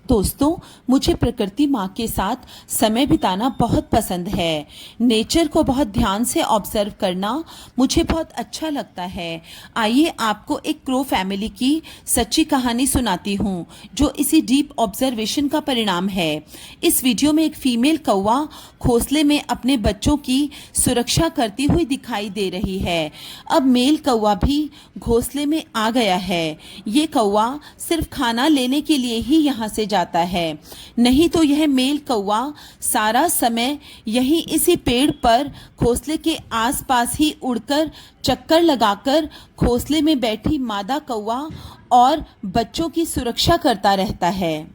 दोस्तों, मुझे प्रकृति माँ के साथ समय बिताना बहुत पसंद है। नेचर को बहुत ध्यान से ऑब्जर्व करना मुझे बहुत अच्छा लगता है। आइए आपको एक क्रो फैमिली की सच्ची कहानी सुनाती हूँ, जो इसी डीप ऑब्जर्वेशन का परिणाम है। इस वीडियो में एक फीमेल कौवा घोंसले में अपने बच्चों की सुरक्षा करती हुई दिखाई दे रही है। अब मेल कौवा भी घोंसले में आ गया है। ये कौवा सिर्फ खाना लेने के लिए ही यहाँ से जाता है, नहीं तो यह मेल कौवा सारा समय यहीं इसी पेड़ पर घोंसले के आसपास ही उड़कर चक्कर लगाकर घोंसले में बैठी मादा कौवा और बच्चों की सुरक्षा करता रहता है।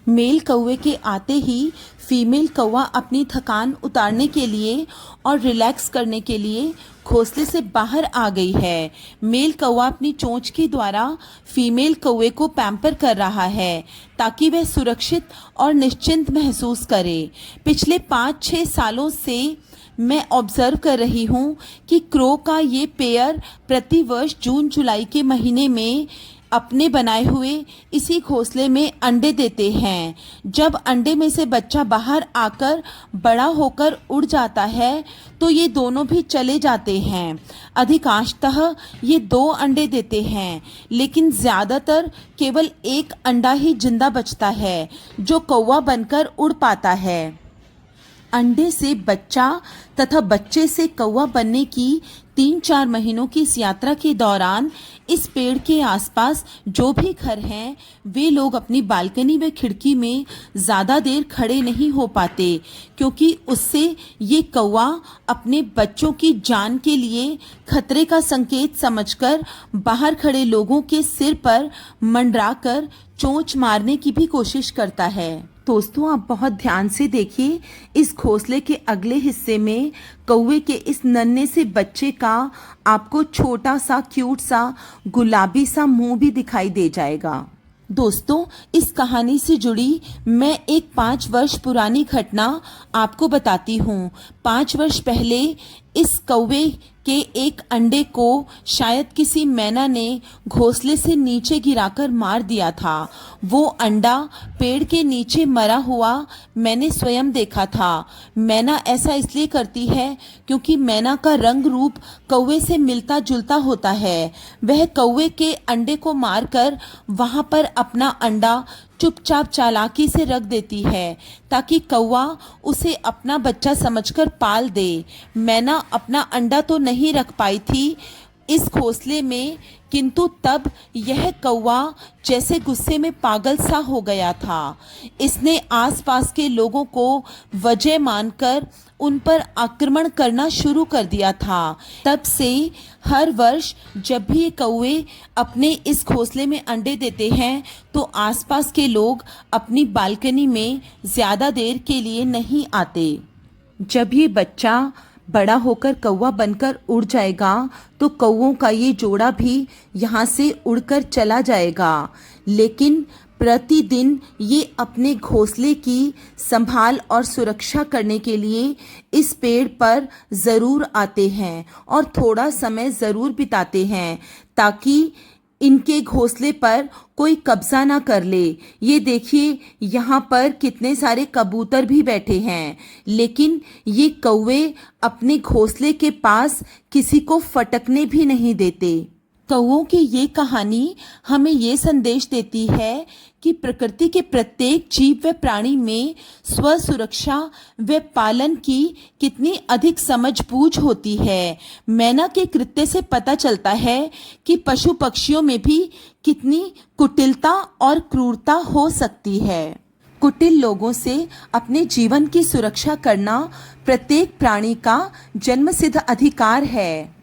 मेल कौवे के आते ही फीमेल कौवा अपनी थकान उतारने के लिए और रिलैक्स करने के लिए घोंसले से बाहर आ गई है। मेल कौवा अपनी चोंच के द्वारा फीमेल कौवे को पैम्पर कर रहा है ताकि वह सुरक्षित और निश्चिंत महसूस करे। पिछले 5-6 सालों से मैं ऑब्जर्व कर रही हूँ कि क्रो का ये पेयर प्रतिवर्ष जून जुलाई के महीने में अपने बनाए हुए इसी घोंसले में अंडे देते हैं। जब अंडे में से बच्चा बाहर आकर बड़ा होकर उड़ जाता है तो ये दोनों भी चले जाते हैं। अधिकांशतः ये 2 अंडे देते हैं, लेकिन ज़्यादातर केवल 1 अंडा ही जिंदा बचता है जो कौवा बनकर उड़ पाता है। अंडे से बच्चा तथा बच्चे से कौवा बनने की 3-4 महीनों की इस यात्रा के दौरान इस पेड़ के आसपास जो भी घर हैं, वे लोग अपनी बालकनी व खिड़की में ज़्यादा देर खड़े नहीं हो पाते, क्योंकि उससे ये कौवा अपने बच्चों की जान के लिए खतरे का संकेत समझकर बाहर खड़े लोगों के सिर पर मंडराकर चोंच मारने की भी कोशिश करता है। दोस्तों, आप बहुत ध्यान से देखिए, इस घोंसले के अगले हिस्से में कौवे के इस नन्हे से बच्चे का आपको छोटा सा क्यूट सा गुलाबी सा मुंह भी दिखाई दे जाएगा। दोस्तों, इस कहानी से जुड़ी मैं एक 5 वर्ष पुरानी घटना आपको बताती हूँ। 5 वर्ष पहले इस कौवे के एक अंडे को शायद किसी मैना ने घोंसले से नीचे गिराकर मार दिया था। वो अंडा पेड़ के नीचे मरा हुआ मैंने स्वयं देखा था। मैना ऐसा इसलिए करती है क्योंकि मैना का रंग रूप कौवे से मिलता जुलता होता है। वह कौवे के अंडे को मारकर वहां पर अपना अंडा चुपचाप चालाकी से रख देती है ताकि कौवा उसे अपना बच्चा समझकर पाल दे। मैना अपना अंडा तो नहीं रख पाई थी इस घोंसले में, किंतु तब यह कौवा जैसे गुस्से में पागल सा हो गया था। इसने आसपास के लोगों को वजह मानकर उन पर आक्रमण करना शुरू कर दिया था। तब से हर वर्ष जब भी ये कौवे अपने इस घोंसले में अंडे देते हैं तो आसपास के लोग अपनी बालकनी में ज़्यादा देर के लिए नहीं आते। जब ये बच्चा बड़ा होकर कौवा बनकर उड़ जाएगा तो कौवों का ये जोड़ा भी यहाँ से उड़कर चला जाएगा, लेकिन प्रतिदिन ये अपने घोंसले की संभाल और सुरक्षा करने के लिए इस पेड़ पर ज़रूर आते हैं और थोड़ा समय ज़रूर बिताते हैं ताकि इनके घोंसले पर कोई कब्जा ना कर ले। ये देखिए, यहाँ पर कितने सारे कबूतर भी बैठे हैं, लेकिन ये कौवे अपने घोंसले के पास किसी को फटकने भी नहीं देते। कौवों की ये कहानी हमें ये संदेश देती है कि प्रकृति के प्रत्येक जीव व प्राणी में स्व सुरक्षा व पालन की कितनी अधिक समझबूझ होती है। मैना के कृत्य से पता चलता है कि पशु पक्षियों में भी कितनी कुटिलता और क्रूरता हो सकती है। कुटिल लोगों से अपने जीवन की सुरक्षा करना प्रत्येक प्राणी का जन्मसिद्ध अधिकार है।